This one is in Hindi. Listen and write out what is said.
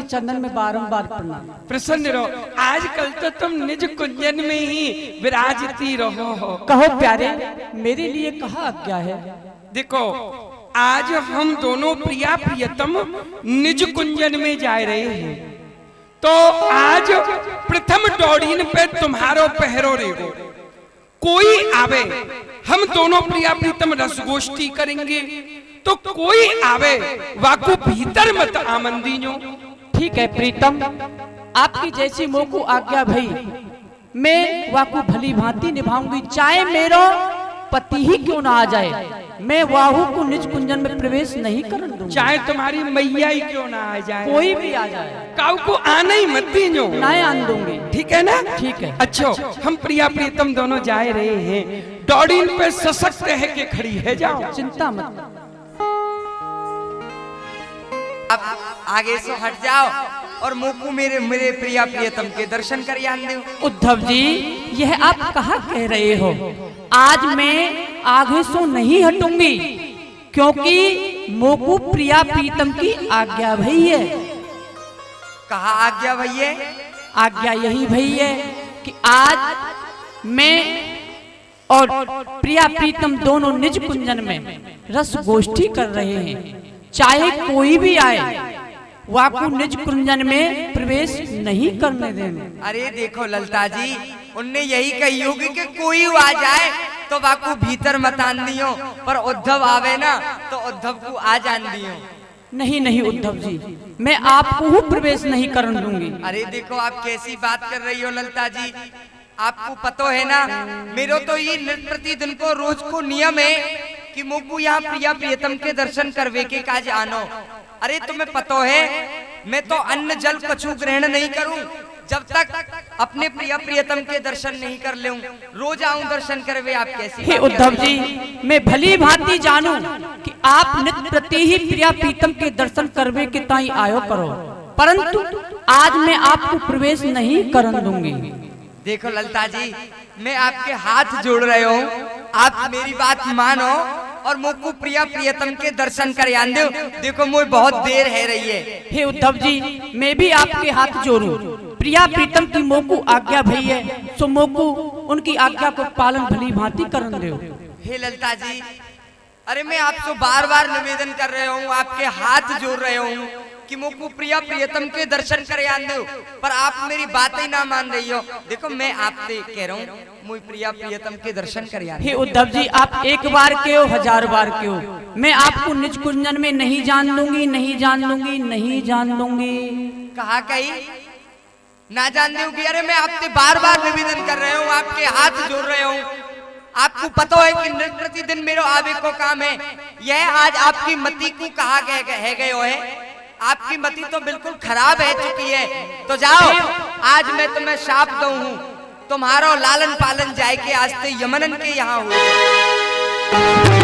चंदन में बारंबार प्रणाम। प्रसन्न रहो। आजकल तो तुम निज कुंजन में ही विराजती रहो हो। कहो प्यारे, मेरे लिए कहा आज्ञा है। देखो, आज हम दोनों प्रिया प्रियतम निज कुंजन में जा रहे हैं, तो आज प्रथम डोरीन पे तुम्हारो पहरो रेगो। कोई आवे, हम दोनों प्रिया प्रीतम रसगोष्ठी करेंगे, तो कोई आवे वाकु भीतर मत आमंदीनो। ठीक है प्रीतम, आपकी जैसी मोकू आज्ञा भई, मैं वाकु भली भांति निभाऊंगी। चाहे मेरा पति ही क्यों ना आ जाए, मैं वाहू को निज कुंजन में प्रवेश नहीं करने दूंगा। चाहे तुम्हारी मैया ही क्यों ना आ जाए, कोई भी आ जाए, काऊ को आना ही मत दीजो। ना आन दूंगी। ठीक है ना? ठीक है। अच्छा, हम प्रिया प्रीतम दोनों जा रहे हैं, डोरीन पे सशक्त है के खड़ी है जाओ। चिंता मत। आप आगे से हट जाओ और मोकू मेरे मेरे प्रिया प्रियतम के दर्शन कर आन दो। उद्धव जी, यह आप कहा कह रहे हो? आज मैं आगे से नहीं हटूंगी, क्योंकि मोकू प्रिया प्रीतम की आज्ञा भई है। कहा आज्ञा भैया? आज्ञा यही भई है कि आज मैं और प्रिया प्रीतम दोनों निज कुंजन में रस गोष्ठी कर रहे हैं। चाहे कोई भी आए, वाकु निज कुंजन में प्रवेश नहीं करने देंगे। अरे देखो ललता जी, उनने यही कही होगी कि कोई आ जाए तो वाकु भीतर मत आन दियो, पर उद्धव आवे ना तो उद्धव को आ जान दियो। नहीं नहीं उद्धव जी, मैं आपको प्रवेश नहीं करने दूंगी। अरे देखो, आप कैसी बात कर रही हो ललता जी। आपको पता है ना, मेरे तो ये प्रतिदिन को रोज को नियम है कि मोकू यहाँ प्रिया प्रियतम के दर्शन करवे के काज आनो। अरे तुम्हें पता है, मैं तो अन्न जल कछु ग्रहण नहीं करूं जब तक अपने प्रिया प्रियतम के दर्शन नहीं कर लूं। रोज आऊं दर्शन करवे, आप कैसी? हे उद्धव जी, मैं भली भांति जानू कि आप नित्य प्रति ही प्रिया प्रीतम के दर्शन करवे के ताई आयो करो, परंतु आज मैं आपको प्रवेश नहीं करन दूंगी। देखो ललता जी, मैं आपके हाथ जोड़ रहे हूँ, आप मेरी बात मानो और मोकू प्रिया प्रियतम के दर्शन कर आन दो। देखो मुझे बहुत देर है रही है। हे उद्धव जी, मैं भी आपके हाथ जोड़ूं। प्रिया प्रीतम की मोकू आज्ञा भई है, सो मोकू उनकी आज्ञा को पालन भली भांति करन दो। हे ललता जी, अरे मैं आपसे बार बार निवेदन कर रहे हूँ, आपके हाथ जोड़ रहे हूँ कि मोकू प्रिया प्रियतम के दर्शन कर आन दो, पर आप मेरी बातें ना मान रही हो। देखो मैं आपसे कह रहा हूँ, मुझे प्रिया प्रियतम के दर्शन कर आन दो। हे उद्धव जी, आप एक बार के हो, हजार बार के हो, मैं आपको निज कुंजन में नहीं जान दूंगी, नहीं जान दूंगी, नहीं जान दूंगी। कहा कही ना जान दूंगी? अरे मैं आपसे बार बार निवेदन कर रहे हूँ, आपके हाथ जोड़ रहे हूँ। आपको पता है कि प्रतिदिन मेरा आवे को काम है। यह आज आपकी मति को कहा है गए हो है, आपकी मति तो बिल्कुल खराब है चुकी है। तो जाओ, आज मैं तुम्हें शाप दूं हूँ, तुम्हारा लालन पालन जाए के आज से यमनन के यहाँ हुए।